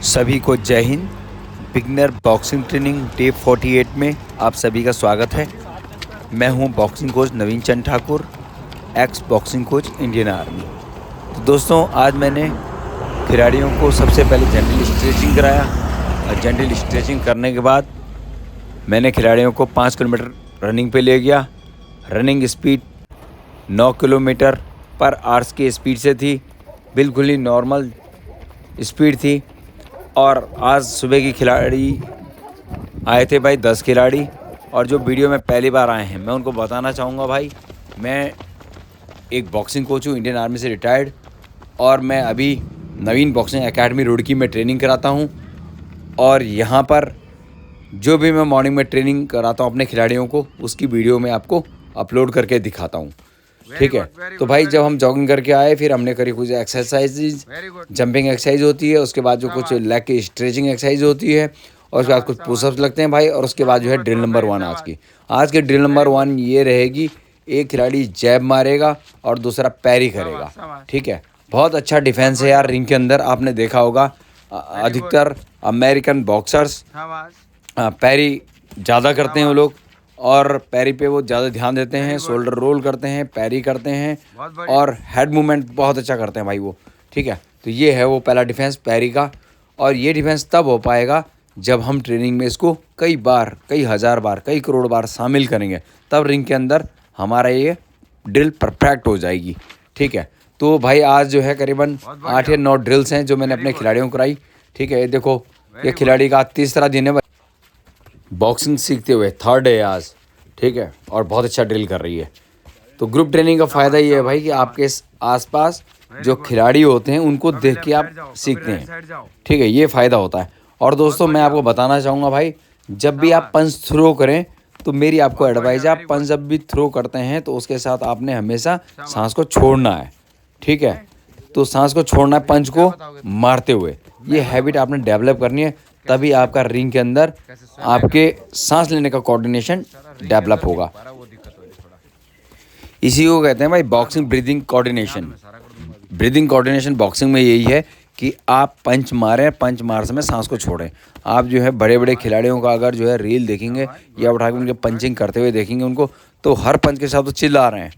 सभी को जय हिंद। बिगनर बॉक्सिंग ट्रेनिंग डे 48 में आप सभी का स्वागत है। मैं हूं boxing coach Naveen Chand Thakur, ex boxing coach Indian army. तो दोस्तों, आज मैंने खिलाड़ियों को सबसे पहले जनरल स्ट्रेचिंग कराया और जनरल स्ट्रेचिंग करने के बाद मैंने खिलाड़ियों को 5 किलोमीटर रनिंग पे ले गया। रनिंग स्पीड 9 किलोमीटर पर आवर्स की स्पीड से थी, बिल्कुल ही नॉर्मल स्पीड थी। और आज सुबह की खिलाड़ी आए थे भाई 10 खिलाड़ी, और जो वीडियो में पहली बार आए हैं मैं उनको बताना चाहूँगा भाई, मैं एक बॉक्सिंग कोच हूँ इंडियन आर्मी से रिटायर्ड, और मैं अभी नवीन बॉक्सिंग एकेडमी रुड़की में ट्रेनिंग कराता हूँ। और यहाँ पर जो भी मैं मॉर्निंग में ट्रेनिंग कराता हूँ अपने खिलाड़ियों को, उसकी वीडियो मैं आपको अपलोड करके दिखाता हूँ। ठीक है, तो भाई जब हम जॉगिंग करके आए, फिर हमने करी कुछ एक्सरसाइज, जंपिंग एक्सरसाइज होती है, उसके बाद जो कुछ लेग की स्ट्रेचिंग एक्सरसाइज होती है, और उसके बाद कुछ पुशअप्स लगते हैं भाई, और उसके बाद जो है ड्रिल नंबर 1 आज की ड्रिल नंबर 1 ये रहेगी। एक खिलाड़ी जैब मारेगा और दूसरा पैरी करेगा। ठीक है, बहुत अच्छा डिफेंस है यार रिंग के अंदर। आपने देखा होगा अधिकतर अमेरिकन बॉक्सर्स पैरी ज़्यादा करते हैं वो लोग, और पैरी पे वो ज़्यादा ध्यान देते हैं, शोल्डर रोल करते हैं, पैरी करते हैं, और हेड मूवमेंट बहुत अच्छा करते हैं भाई वो। ठीक है, तो ये है वो पहला डिफेंस पैरी का। और ये डिफेंस तब हो पाएगा जब हम ट्रेनिंग में इसको कई बार, कई हज़ार बार, कई करोड़ बार शामिल करेंगे, तब रिंग के अंदर हमारा ये ड्रिल परफेक्ट हो जाएगी। ठीक है, तो भाई आज जो है करीबन 8 या 9 ड्रिल्स हैं जो मैंने अपने खिलाड़ियों को कराई। ठीक है, ये देखो, ये खिलाड़ी का तीसरा दिन है बॉक्सिंग सीखते हुए, 3rd है आज। ठीक है, और बहुत अच्छा ड्रिल कर रही है। तो ग्रुप ट्रेनिंग का फ़ायदा ये है भाई कि आपके आसपास जो खिलाड़ी होते हैं उनको देख के आप सीखते हैं। ठीक है, ये फ़ायदा होता है। और दोस्तों, मैं आपको बताना चाहूँगा भाई, जब भी आप पंच थ्रो करें तो मेरी आपको एडवाइस है, आप पंच जब भी थ्रो करते हैं तो उसके साथ आपने हमेशा सांस को छोड़ना है। ठीक है, तो सांस को छोड़ना है पंच को मारते हुए। ये हैबिट आपने डेवलप करनी है, तभी आपका रिंग के अंदर आपके सांस लेने का कोऑर्डिनेशन डेवलप होगा। इसी को कहते हैं भाई boxing breathing coordination. Breathing coordination boxing में यही है कि आप पंच मारें, पंच मार समय सांस को छोड़ें। आप जो है बड़े बड़े खिलाड़ियों का अगर जो है रील देखेंगे या उठा के उनके पंचिंग करते हुए देखेंगे उनको, तो हर पंच के साथ तो चिल्ला रहे हैं,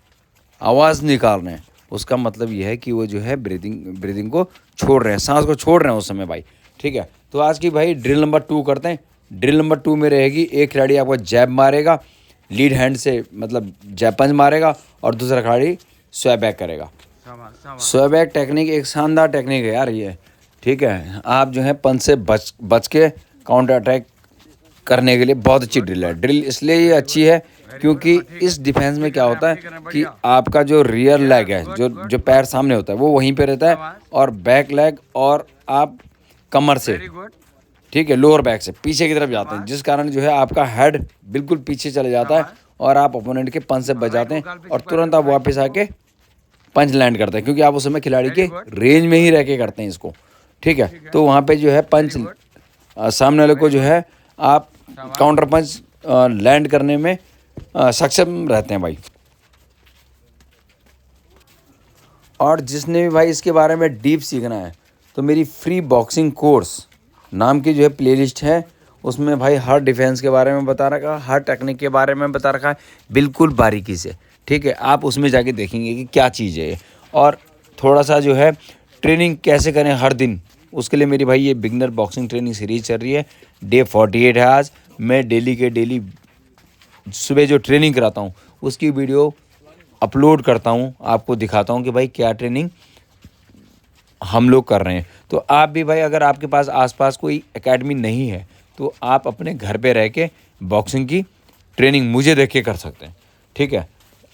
आवाज़ निकाल रहे हैं। उसका मतलब यह है कि वो जो है ब्रीदिंग को छोड़ रहे हैं, सांस को छोड़ रहे हैं उस समय भाई। ठीक है, तो आज की भाई ड्रिल नंबर 2 करते हैं। ड्रिल नंबर 2 में रहेगी, एक खिलाड़ी आपको जैब मारेगा, लीड हैंड से मतलब जैब पंच मारेगा, और दूसरा खिलाड़ी स्वैप बैक करेगा। स्वैप बैक टेक्निक एक शानदार टेक्निक है यार ये। ठीक है, आप जो है पंच से बच के काउंटर अटैक करने के लिए बहुत अच्छी ड्रिल है। ड्रिल इसलिए ये अच्छी है क्योंकि इस डिफेंस में क्या होता है कि आपका जो रियर लेग है, जो पैर सामने होता है वो वहीं पे रहता है, और बैक लेग और आप कमर से, ठीक है, लोअर बैक से पीछे की तरफ जाते हैं, जिस कारण जो है आपका हेड बिल्कुल पीछे चले जाता है और आप ओपोनेंट के पंच से बच जाते हैं, और तुरंत आप वापस आके पंच लैंड करते हैं, क्योंकि आप उस समय खिलाड़ी के रेंज में ही रह के करते हैं इसको। ठीक है, तो वहाँ पे जो है पंच सामने वाले को जो है आप काउंटर पंच लैंड करने में सक्षम रहते हैं भाई। और जिसने भी भाई इसके बारे में डीप सीखना है तो मेरी फ्री बॉक्सिंग कोर्स नाम की जो है प्लेलिस्ट है, उसमें भाई हर डिफेंस के बारे में बता रखा, हर टेक्निक के बारे में बता रखा है बिल्कुल बारीकी से। ठीक है, आप उसमें जाके देखेंगे कि क्या चीज़ है ये, और थोड़ा सा जो है ट्रेनिंग कैसे करें हर दिन, उसके लिए मेरी भाई ये बिगनर बॉक्सिंग ट्रेनिंग सीरीज़ चल रही है। डे 48 है आज। मैं डेली सुबह जो ट्रेनिंग कराता हूँ उसकी वीडियो अपलोड करता हूँ, आपको दिखाता हूँ कि भाई क्या ट्रेनिंग हम लोग कर रहे हैं। तो आप भी भाई, अगर आपके पास आसपास कोई एकेडमी नहीं है तो आप अपने घर पे रह के बॉक्सिंग की ट्रेनिंग मुझे देख के कर सकते हैं। ठीक है,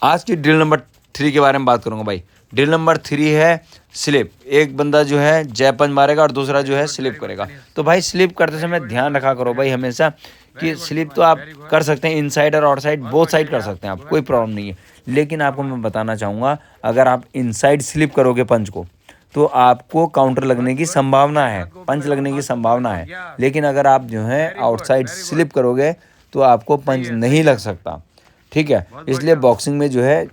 आज की ड्रिल नंबर 3 के बारे में बात करूँगा भाई। ड्रिल नंबर 3 है स्लिप। एक बंदा जो है जैब पंच मारेगा और दूसरा जो है स्लिप करेगा। तो भाई स्लिप करते समय ध्यान रखा करो भाई हमेशा कि स्लिप तो आप कर सकते हैं, इनसाइड और आउटसाइड बोथ साइड कर सकते हैं आप, कोई प्रॉब्लम नहीं है। लेकिन आपको मैं बताना चाहूँगा, अगर आप इनसाइड स्लिप करोगे पंच को तो आपको काउंटर लगने की संभावना है, पंच लगने की संभावना है। लेकिन अगर आप जो है आउटसाइड स्लिप करोगे तो आपको पंच नहीं लग सकता। ठीक है, इसलिए बॉक्सिंग में जो है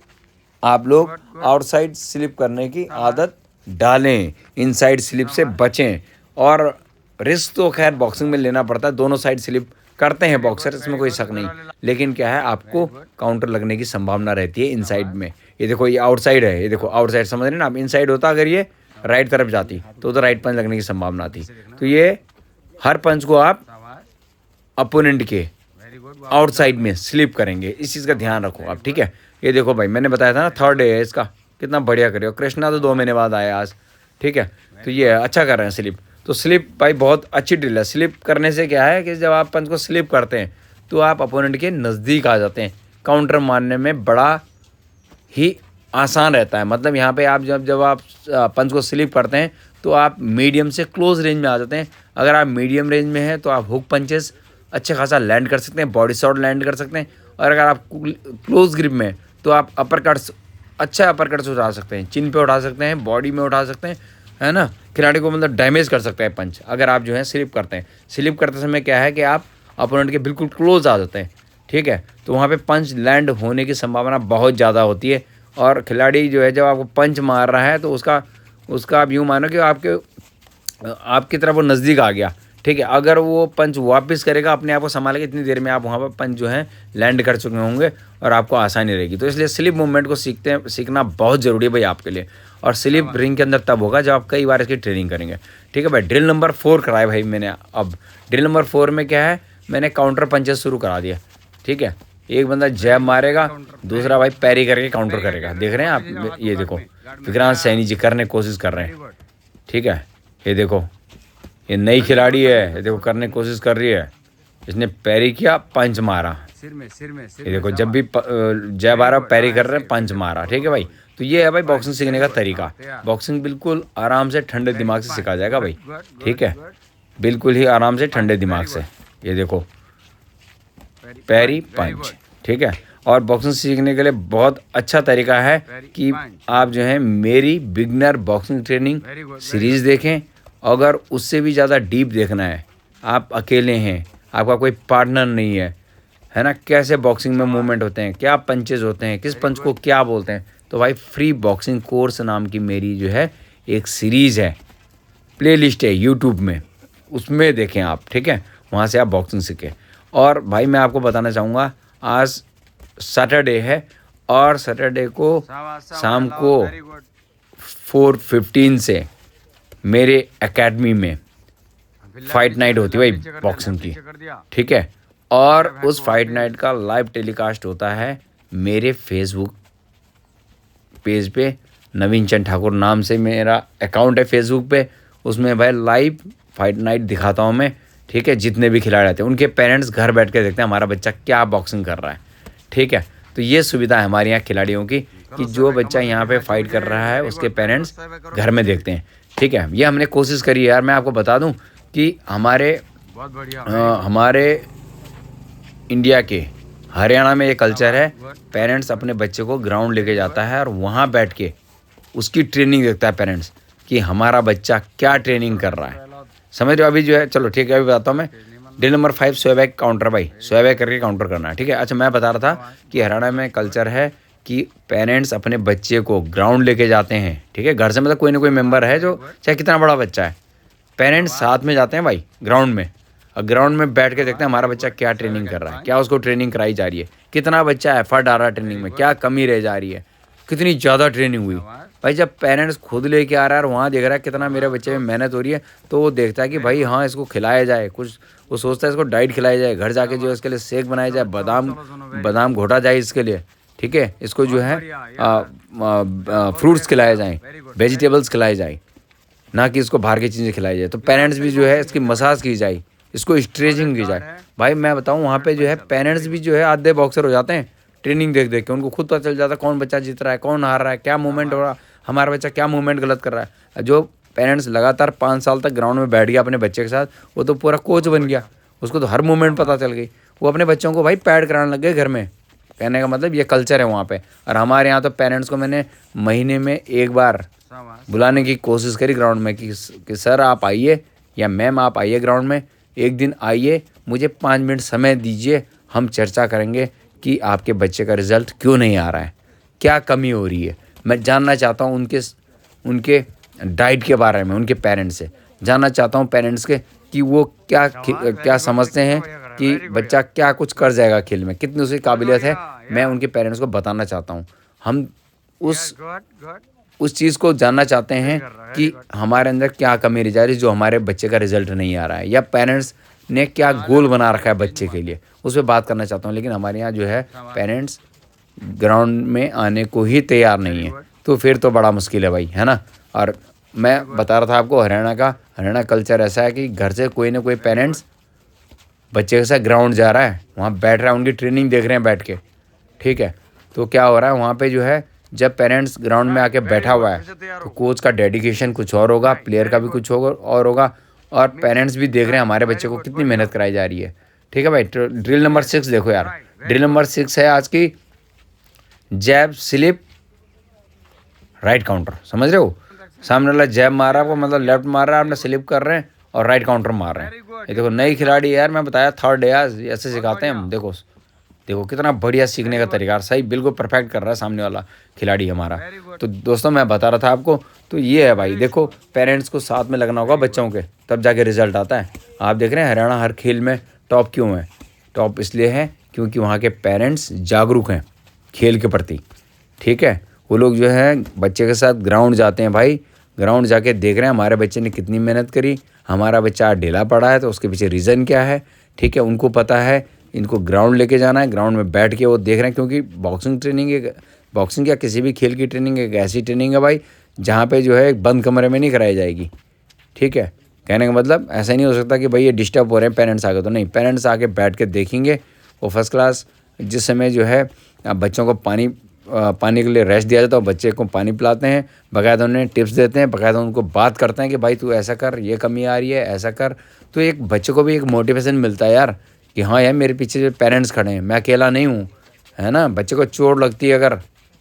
आप लोग आउटसाइड स्लिप करने की आदत डालें, इनसाइड स्लिप से बचें। और रिस्क तो खैर बॉक्सिंग में लेना पड़ता है, दोनों साइड स्लिप करते हैं बॉक्सर, इसमें कोई शक नहीं। लेकिन क्या है, आपको काउंटर लगने की संभावना रहती है इनसाइड में। ये देखो ये आउटसाइड है, ये देखो आउटसाइड, समझ रहे हैं ना आप। इनसाइड होता अगर ये राइट तरफ जाती तो राइट पंच लगने की संभावना थी। तो ये हर पंच को आप अपोनेंट के आउटसाइड में स्लिप करेंगे, इस चीज़ का ध्यान रखो आप, ठीक है। ये देखो भाई, मैंने बताया था ना थर्ड डे है इसका, कितना बढ़िया करे। और कृष्णा तो 2 महीने बाद आया आज, ठीक है। तो ये अच्छा कर रहे हैं स्लिप। तो स्लिप भाई बहुत अच्छी ड्रिल है। स्लिप करने से क्या है कि जब आप पंच को स्लिप करते हैं तो आप अपोनेंट के नज़दीक आ जाते हैं, काउंटर मारने में बड़ा ही आसान रहता है। मतलब यहाँ पे आप जब आप पंच को स्लिप करते हैं तो आप मीडियम से क्लोज रेंज में आ जाते हैं। अगर आप मीडियम रेंज में हैं तो आप हुक पंचेस अच्छे खासा लैंड कर सकते हैं, बॉडी शॉट लैंड कर सकते हैं। और अगर आप क्लोज ग्रिप में हैं तो आप अपर कट्स, अच्छा अपर कट्स उठा सकते हैं, चिन पे उठा सकते हैं, बॉडी में उठा सकते हैं, है ना। खिलाड़ी को मतलब डैमेज कर सकता है पंच अगर आप जो है स्लिप करते हैं। स्लिप करते समय क्या है कि आप अपोनेंट के बिल्कुल क्लोज आ जाते हैं, ठीक है। तो वहाँ पे पंच लैंड होने की संभावना बहुत ज़्यादा होती है। और खिलाड़ी जो है जब आपको पंच मार रहा है तो उसका आप यूँ मानो कि आपकी तरफ वो नज़दीक आ गया, ठीक है। अगर वो पंच वापस करेगा, अपने आप को संभालेगा, इतनी देर में आप वहाँ पर पंच जो है लैंड कर चुके होंगे और आपको आसानी रहेगी। तो इसलिए स्लिप मूवमेंट को सीखना बहुत ज़रूरी है भाई आपके लिए। और स्लिप रिंग के अंदर तब होगा जब आप कई बार इसकी ट्रेनिंग करेंगे, ठीक है भाई। ड्रिल नंबर 4 कराया भाई मैंने। अब ड्रिल नंबर 4 में क्या है, मैंने काउंटर पंचेस शुरू करा दिया, ठीक है। एक बंदा जैब मारेगा, दूसरा भाई पैरी करके काउंटर करेगा। देख रहे हैं आप, ये देखो विक्रांत सैनी जी करने की कोशिश कर रहे हैं, ठीक है। ये देखो ये नई खिलाड़ी है, ये देखो करने की कोशिश कर रही है। इसने पैरी किया, पंच मारा, सिर में ये देखो जब भी जैब आ रहा पैरी कर रहे हैं, पंच मारा, ठीक है भाई। तो ये है भाई बॉक्सिंग सीखने का तरीका। बॉक्सिंग बिल्कुल आराम से ठंडे दिमाग से सिखा जाएगा भाई, ठीक है। बिल्कुल ही आराम से ठंडे दिमाग से। ये देखो पैरी पंच, ठीक है। और बॉक्सिंग सीखने के लिए बहुत अच्छा तरीका है कि आप जो है मेरी बिगनर बॉक्सिंग ट्रेनिंग सीरीज़ देखें। अगर उससे भी ज़्यादा डीप देखना है, आप अकेले हैं, आपका कोई पार्टनर नहीं है ना, कैसे बॉक्सिंग में मूवमेंट होते हैं, क्या पंचेज होते हैं, किस पंच को क्या बोलते हैं, तो भाई फ्री बॉक्सिंग कोर्स नाम की मेरी जो है एक सीरीज़ है, प्लेलिस्ट है यूट्यूब में, उसमें देखें आप, ठीक है। वहाँ से आप बॉक्सिंग सीखें। और भाई मैं आपको बताना चाहूँगा, आज सैटरडे है और सैटरडे को शाम को 4:15 से मेरे एकेडमी में फाइट नाइट होती है भाई बॉक्सिंग की, ठीक है। और उस फाइट नाइट का लाइव टेलीकास्ट होता है मेरे फेसबुक पेज पे। नवीन चंद ठाकुर नाम से मेरा अकाउंट है फेसबुक पे। उसमें भाई लाइव फाइट नाइट दिखाता हूँ मैं, ठीक है। जितने भी खिलाड़ी आते हैं उनके पेरेंट्स घर बैठ के देखते हैं हमारा बच्चा क्या बॉक्सिंग कर रहा है, ठीक है। तो ये सुविधा है हमारे यहाँ खिलाड़ियों की कि जो बच्चा यहाँ पे फाइट कर रहा है उसके पेरेंट्स घर में देखते हैं, ठीक है। ये हमने कोशिश करी है यार। मैं आपको बता दूं कि हमारे इंडिया के हरियाणा में ये कल्चर है, पेरेंट्स अपने बच्चे को ग्राउंड लेके जाता है और वहाँ बैठ के उसकी ट्रेनिंग देखता है पेरेंट्स कि हमारा बच्चा क्या ट्रेनिंग कर रहा है, समझ रहे हो। अभी जो है चलो ठीक है, अभी बताता हूँ मैं। ड्रिल नंबर 5 स्वैग काउंटर भाई, स्वैग करके काउंटर करना है, ठीक है। अच्छा मैं बता रहा था कि हरियाणा में कल्चर है कि पेरेंट्स अपने बच्चे को ग्राउंड लेके जाते हैं, ठीक है। घर से मतलब कोई ना कोई मेंबर है जो चाहे कितना बड़ा बच्चा है, पेरेंट्स साथ में जाते हैं भाई ग्राउंड में। और ग्राउंड में बैठ के देखते हैं हमारा बच्चा क्या ट्रेनिंग कर रहा है, क्या उसको ट्रेनिंग कराई जा रही है, कितना बच्चा एफर्ट डाल रहा है ट्रेनिंग में, क्या कमी रह जा रही है, कितनी ज़्यादा ट्रेनिंग हुई। भाई जब पेरेंट्स खुद लेके आ रहा है और वहाँ देख रहा है कितना मेरे बच्चे में मेहनत हो रही है, तो वो देखता है कि भाई हाँ इसको खिलाया जाए कुछ। वो सोचता है इसको डाइट खिलाई जाए, घर जाके जो इसके लिए शेक बनाया जाए, बादाम घोटा जाए इसके लिए, ठीक है। इसको जो है फ्रूट्स खिलाए जाएँ, वेजिटेबल्स खिलाए जाए, ना कि इसको बाहर की चीज़ें खिलाई जाए। तो पेरेंट्स भी जो है इसकी मसाज की जाए, इसको स्ट्रेचिंग की जाए। भाई मैं बताऊँ वहाँ पे जो है पेरेंट्स भी जो है आधे बॉक्सर हो जाते हैं ट्रेनिंग देख देख के। उनको खुद पता चल जाता है कौन बच्चा जीत रहा है, कौन हार रहा है, क्या मूवमेंट हो रहा है, हमारा बच्चा क्या मूवमेंट गलत कर रहा है। जो पेरेंट्स लगातार 5 साल तक ग्राउंड में बैठ गया अपने बच्चे के साथ, वो तो पूरा कोच बन गया, उसको तो हर मूवमेंट पता चल गई। वो अपने बच्चों को भाई पैड कराने लग गए घर में। कहने का मतलब ये कल्चर है वहाँ पे। और हमारे यहाँ तो पेरेंट्स को मैंने महीने में एक बार बुलाने की कोशिश करी ग्राउंड में कि सर आप आइए या मैम आप आइए ग्राउंड में, एक दिन आइए, मुझे 5 मिनट समय दीजिए, हम चर्चा करेंगे कि आपके बच्चे का रिज़ल्ट क्यों नहीं आ रहा है, क्या कमी हो रही है। मैं जानना चाहता हूँ उनके डाइट के बारे में, उनके पेरेंट्स से जानना चाहता हूँ पेरेंट्स के कि वो क्या समझते हैं कि बच्चा क्या कुछ कर जाएगा खेल में, कितनी उसकी काबिलियत है। मैं उनके पेरेंट्स को बताना चाहता हूँ। हम उस चीज़ को जानना चाहते हैं कि हमारे अंदर क्या कमी रह जा रही है जो हमारे बच्चे का रिजल्ट नहीं आ रहा है, या पेरेंट्स ने क्या गोल बना रखा है बच्चे के लिए, उस पर बात करना चाहता हूँ। लेकिन हमारे यहाँ जो है पेरेंट्स ग्राउंड में आने को ही तैयार नहीं है, तो फिर तो बड़ा मुश्किल है भाई, है ना। और मैं बता रहा था आपको हरियाणा कल्चर ऐसा है कि घर से कोई ना कोई पेरेंट्स बच्चे के साथ ग्राउंड जा रहा है, वहाँ बैठ रहा है, उनकी ट्रेनिंग देख रहे हैं बैठ के, ठीक है। तो क्या हो रहा है वहाँ पे जो है, जब पेरेंट्स ग्राउंड में आके बैठा हुआ है तो कोच का डेडिकेशन कुछ और होगा, प्लेयर का भी कुछ होगा, और पेरेंट्स भी देख रहे हैं हमारे बच्चे को कितनी मेहनत कराई जा रही है, ठीक है भाई। ड्रिल नंबर 6 देखो यार, ड्रिल नंबर 6 है आज की, जैब स्लिप राइट काउंटर, समझ रहे हो। सामने वाला जैब मार रहा है, आपको मतलब लेफ्ट मार रहा है, आपने स्लिप कर रहे हैं और राइट काउंटर मार रहे हैं। ये देखो नई खिलाड़ी यार, मैं बताया थर्ड है यार, ऐसे सिखाते हैं हम। देखो कितना बढ़िया सीखने का तरीका, सही बिल्कुल परफेक्ट कर रहा है सामने वाला खिलाड़ी हमारा। तो दोस्तों मैं बता रहा था आपको, तो ये है भाई, देखो पेरेंट्स को साथ में लगना होगा बच्चों के, तब जाके रिजल्ट आता है। आप देख रहे हैं हरियाणा हर खेल में टॉप क्यों है? टॉप इसलिए है क्योंकि वहाँ के पेरेंट्स जागरूक हैं खेल के प्रति, ठीक है। वो लोग जो है बच्चे के साथ ग्राउंड जाते हैं भाई, ग्राउंड जाके देख रहे हैं हमारे बच्चे ने कितनी मेहनत करी, हमारा बच्चा ढीला पड़ा है तो उसके पीछे रीज़न क्या है, ठीक है। उनको पता है इनको ग्राउंड लेके जाना है, ग्राउंड में बैठ के वो देख रहे हैं, क्योंकि बॉक्सिंग या किसी भी खेल की ट्रेनिंग एक ऐसी ट्रेनिंग है भाई जहाँ पे जो है एक बंद कमरे में नहीं कराई जाएगी, ठीक है। कहने का मतलब ऐसा नहीं हो सकता कि भाई ये डिस्टर्ब हो रहे हैं पेरेंट्स आके, तो नहीं, पेरेंट्स आके बैठ के देखेंगे वो फर्स्ट क्लास। जिस समय जो है बच्चों को पानी के लिए रेस्ट दिया जाता है, बच्चे को पानी पिलाते हैं, बाकायदा उन्हें टिप्स देते हैं, बाकायदा उनको बात करते हैं कि भाई तू ऐसा कर, ये कमी आ रही है, ऐसा कर। तो एक बच्चे को भी एक मोटिवेशन मिलता है यार कि हाँ यार मेरे पीछे जो पेरेंट्स खड़े हैं, मैं अकेला नहीं हूँ, है ना। बच्चे को चोट लगती है, अगर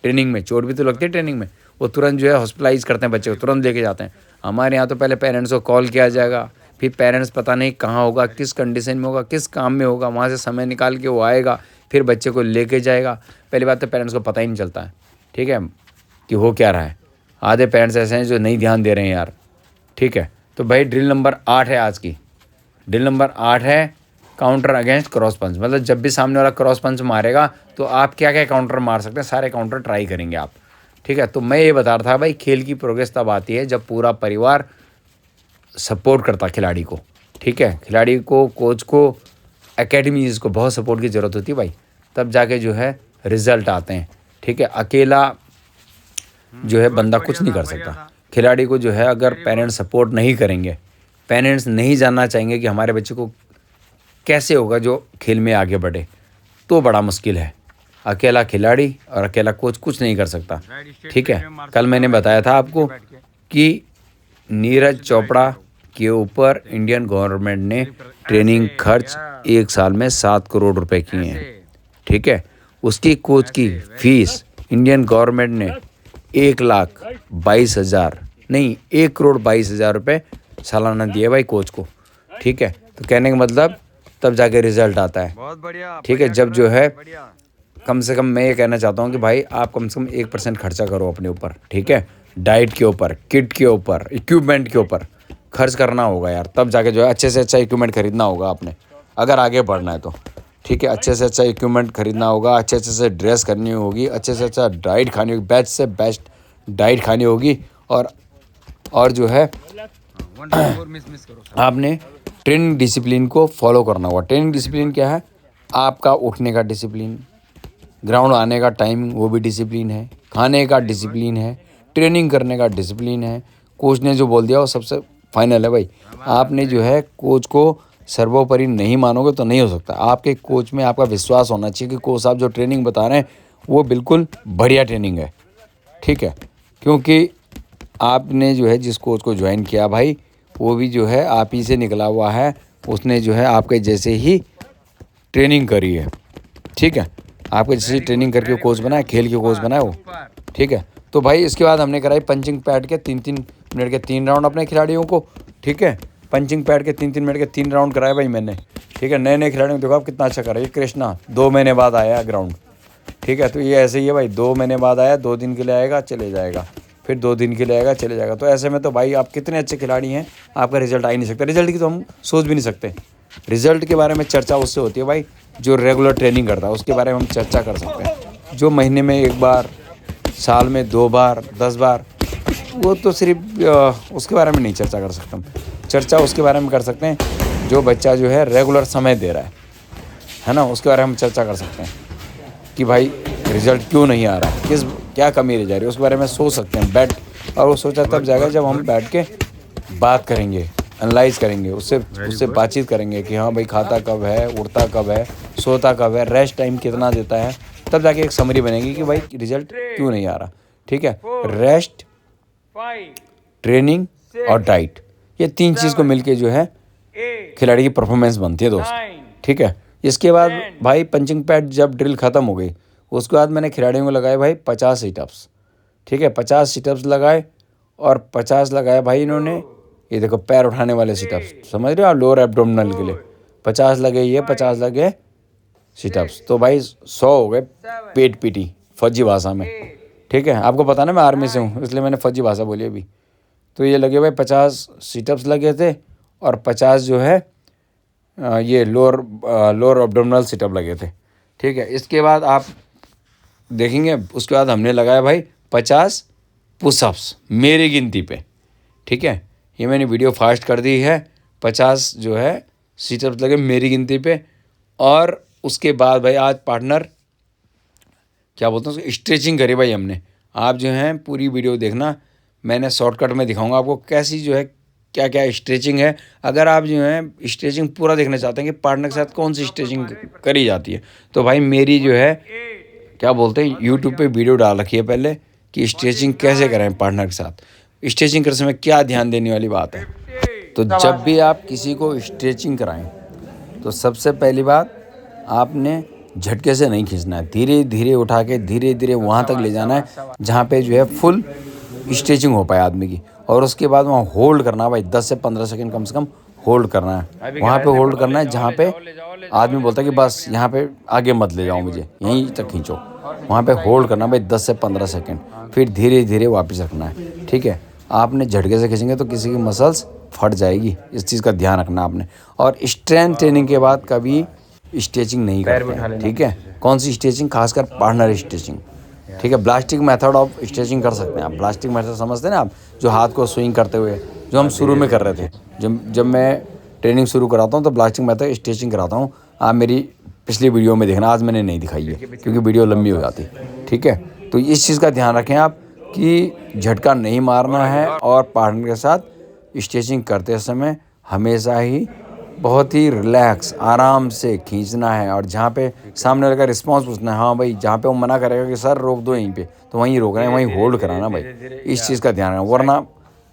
ट्रेनिंग में चोट भी तो लगती है ट्रेनिंग में, वो तुरंत जो है हॉस्पिटलाइज करते हैं, बच्चे को तुरंत लेके जाते हैं। हमारे यहाँ तो पहले पेरेंट्स को कॉल किया जाएगा, फिर पेरेंट्स पता नहीं कहाँ होगा, किस कंडीशन में होगा, किस काम में होगा, वहाँ से समय निकाल के वो आएगा, फिर बच्चे को लेके जाएगा। पहली बात तो पेरेंट्स को पता ही नहीं चलता है, ठीक है, कि हो क्या रहा है। आधे पेरेंट्स ऐसे हैं जो नहीं ध्यान दे रहे हैं यार, ठीक है। तो भाई ड्रिल नंबर 8 है आज की, ड्रिल नंबर 8 है काउंटर अगेंस्ट क्रॉस पंच। मतलब जब भी सामने वाला क्रॉस पंच मारेगा तो आप क्या क्या काउंटर मार सकते हैं, सारे काउंटर ट्राई करेंगे आप, ठीक है। तो मैं ये बता रहा था भाई, खेल की प्रोग्रेस तब आती है जब पूरा परिवार सपोर्ट करता खिलाड़ी को, ठीक है। खिलाड़ी को, कोच को, एकेडमी जिसको बहुत सपोर्ट की ज़रूरत होती है भाई, तब जाके जो है रिजल्ट आते हैं, ठीक है। अकेला जो है बंदा कुछ नहीं कर सकता। खिलाड़ी को जो है अगर पेरेंट्स सपोर्ट नहीं करेंगे, पेरेंट्स नहीं जानना चाहेंगे कि हमारे बच्चे को कैसे होगा जो खेल में आगे बढ़े, तो बड़ा मुश्किल है। अकेला खिलाड़ी और अकेला कोच कुछ नहीं कर सकता, ठीक है। कल मैंने बताया था आपको कि नीरज चोपड़ा के ऊपर इंडियन गवर्नमेंट ने ट्रेनिंग खर्च 1 साल में 7 करोड़ रुपए किए हैं, ठीक है। उसकी कोच की फीस इंडियन गवर्नमेंट ने 1,22,000 नहीं 1,22,000 रुपये सालाना दिए भाई कोच को, ठीक है। तो कहने का मतलब तब जाके रिजल्ट आता है, ठीक है। जब जो है कम से कम मैं ये कहना चाहता हूँ कि भाई आप कम से कम 1% खर्चा करो अपने ऊपर, ठीक है। डाइट के ऊपर, किट के ऊपर, इक्विपमेंट के ऊपर खर्च करना होगा यार, तब जाके जो है अच्छे से अच्छा इक्विपमेंट खरीदना होगा आपने, अगर आगे बढ़ना है तो, ठीक है। अच्छे से अच्छा इक्विपमेंट खरीदना होगा, अच्छे से ड्रेस करनी होगी, अच्छे से अच्छा डाइट खानी होगी, बेस्ट से बेस्ट डाइट खानी होगी, और जो है आपने ट्रेनिंग डिसिप्लिन को फॉलो करना होगा। ट्रेनिंग डिसिप्लिन क्या है? आपका उठने का डिसिप्लिन, ग्राउंड आने का टाइमिंग वो भी डिसिप्लिन है, खाने का डिसिप्लिन है, ट्रेनिंग करने का डिसिप्लिन है। कोच ने जो बोल दिया वो सबसे फाइनल है भाई। आपने जो है कोच को सर्वोपरि नहीं मानोगे तो नहीं हो सकता। आपके कोच में आपका विश्वास होना चाहिए कि कोच साहब जो ट्रेनिंग बता रहे हैं वो बिल्कुल बढ़िया ट्रेनिंग है, ठीक है। क्योंकि आपने जो है जिस कोच को ज्वाइन किया भाई, वो भी जो है आप ही से निकला हुआ है, उसने जो है आपके जैसे ही ट्रेनिंग करी है, ठीक है। आपके जैसे ट्रेनिंग करके कोच बना है, खेल के कोच बना है वो, ठीक है। तो भाई इसके बाद हमने कराई पंचिंग पैड के 3-3 मिनट के 3 राउंड अपने खिलाड़ियों को, ठीक है। पंचिंग पैड के 3-3 मिनट के 3 राउंड कराए भाई मैंने, ठीक है। नए खिलाड़ियों को देखो आप कितना अच्छा कर रहा है। ये कृष्णा 2 महीने बाद आया ग्राउंड, ठीक है। तो ये ऐसे ही है भाई, 2 महीने बाद आया, 2 दिन के लिए आएगा, चले जाएगा, फिर 2 दिन के लिए आएगा, चले जाएगा। तो ऐसे में तो भाई आप कितने अच्छे खिलाड़ी हैं, आपका रिजल्ट आ ही नहीं सकता। रिजल्ट की तो हम सोच भी नहीं सकते। रिजल्ट के बारे में चर्चा उससे होती है भाई जो रेगुलर ट्रेनिंग करता है, उसके बारे में हम चर्चा कर सकते हैं। जो महीने में 1 बार, साल में 2 बार, 10 बार, वो तो सिर्फ उसके बारे में नहीं चर्चा कर सकते हम। चर्चा उसके बारे में कर सकते हैं जो बच्चा जो है रेगुलर समय दे रहा है ना, उसके बारे में हम चर्चा कर सकते हैं कि भाई रिजल्ट क्यों नहीं आ रहा है, क्या कमी रह जा रही है, उसके बारे में सोच सकते हैं बैठ। और वो सोचा तब जाएगा जब हम बैठ के बात करेंगे, एनालाइज करेंगे, उससे बातचीत करेंगे कि हाँ भाई खाता कब है, उठता कब है, सोता कब है, रेस्ट टाइम कितना देता है, तब जाके एक समरी बनेगी कि भाई रिजल्ट क्यों नहीं आ रहा। ठीक है, रेस्ट, ट्रेनिंग और डाइट, ये 3 चीज़ को मिलके जो है खिलाड़ी की परफॉर्मेंस बनती है दोस्त। ठीक है, इसके बाद भाई पंचिंग पैड जब ड्रिल ख़त्म हो गई, उसके बाद मैंने खिलाड़ियों को लगाए भाई 50 सिटअप्स। ठीक है, 50 सिटअप्स लगाए और 50 लगाए भाई इन्होंने, ये देखो पैर उठाने वाले सिटअप्स, समझ रहे हो आप, लोअर एब्डोमिनल के लिए 50 लगे, ये 50 लगे सिटअप्स। तो भाई 100 हो गए पेट पीटी फौजी भाषा में। ठीक है, आपको पता ना मैं आर्मी से हूँ, इसलिए मैंने फौजी भाषा बोली अभी। तो ये लगे भाई 50 सिटअप्स लगे थे और 50 जो है ये लोअर एब्डोमिनल सिटअप लगे थे। ठीक है, इसके बाद आप देखेंगे उसके बाद हमने लगाया भाई 50 पुशअप्स मेरी गिनती पे। ठीक है, ये मैंने वीडियो फास्ट कर दी है। 50 जो है सिटअप्स लगे मेरी गिनती पे। और उसके बाद भाई आज पार्टनर क्या बोलते हैं उसको, स्ट्रेचिंग करी भाई हमने। आप जो हैं पूरी वीडियो देखना, मैंने शॉर्टकट में दिखाऊंगा आपको कैसी जो है क्या क्या स्ट्रेचिंग है। अगर आप जो है स्ट्रेचिंग पूरा देखना चाहते हैं कि पार्टनर के साथ कौन सी स्ट्रेचिंग करी जाती है, तो भाई मेरी जो है क्या बोलते हैं यूट्यूब पे वीडियो डाल रखी है पहले कि स्ट्रेचिंग कैसे करें पार्टनर के साथ, स्ट्रेचिंग करने समय क्या ध्यान देने वाली बात है। तो जब भी आप किसी को स्ट्रेचिंग कराएं तो सबसे पहली बात आपने झटके से नहीं खींचना है, धीरे धीरे उठा के धीरे धीरे वहाँ तक ले जाना है जहाँ पे जो है फुल स्ट्रेचिंग हो पाए आदमी की। और उसके बाद वहाँ होल्ड करना है भाई 10 से 15 सेकंड कम से कम होल्ड करना है। वहाँ पे होल्ड करना है जहाँ पे आदमी बोलता है कि बस यहाँ पे आगे मत ले जाओ मुझे, यहीं तक खींचो। वहाँ पे होल्ड करना भाई 10 से 15 सेकंड, फिर धीरे धीरे वापस रखना है। ठीक है, आपने झटके से खींचेंगे तो किसी की मसल्स फट जाएगी, इस चीज़ का ध्यान रखना आपने। और स्ट्रेंथ ट्रेनिंग के बाद कभी स्ट्रेचिंग नहीं करते। ठीक है, कौन सी स्ट्रेचिंग, खासकर पार्टनर स्ट्रेचिंग। ठीक है, ब्लास्टिक मेथड ऑफ स्ट्रेचिंग कर सकते हैं आप। ब्लास्टिक मेथड समझते हैं ना आप, जो हाथ को स्विंग करते हुए जो हम शुरू में कर रहे थे। जब मैं ट्रेनिंग शुरू कराता हूँ तो ब्लास्टिक मेथड स्ट्रेचिंग कराता हूँ। आप मेरी पिछली वीडियो में देखना, आज मैंने नहीं दिखाई है क्योंकि वीडियो लंबी हो जाती। ठीक है, तो इस चीज़ का ध्यान रखें आप कि झटका नहीं मारना है और पार्टनर के साथ स्ट्रेचिंग करते समय हमेशा ही बहुत ही रिलैक्स आराम से खींचना है। और जहाँ पे सामने वाले का रिस्पांस पूछना है, हाँ भाई जहाँ पे वो मना करेगा कि सर रोक दो यहीं पे, तो वहीं रोकना है, वहीं होल्ड कराना भाई। इस चीज़ का ध्यान रखना, वरना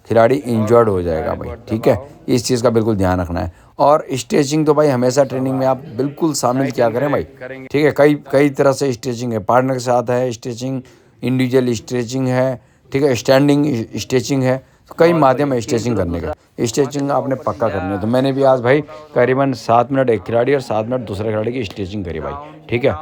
खिलाड़ी इंजर्ड हो जाएगा भाई। ठीक है, इस चीज़ का बिल्कुल ध्यान रखना है। और स्ट्रेचिंग तो भाई हमेशा ट्रेनिंग में आप बिल्कुल शामिल क्या करें भाई। ठीक है, कई तरह से स्ट्रेचिंग है, पार्टनर के साथ है स्ट्रेचिंग, इंडिविजुअल स्ट्रेचिंग है। ठीक है, स्टैंडिंग स्ट्रेचिंग है, तो कई माध्यम है स्ट्रेचिंग करने का। स्ट्रेचिंग आपने पक्का करनी है। तो मैंने भी आज भाई करीबन 7 मिनट एक खिलाड़ी और 7 मिनट दूसरे खिलाड़ी की स्ट्रेचिंग करी भाई। ठीक है।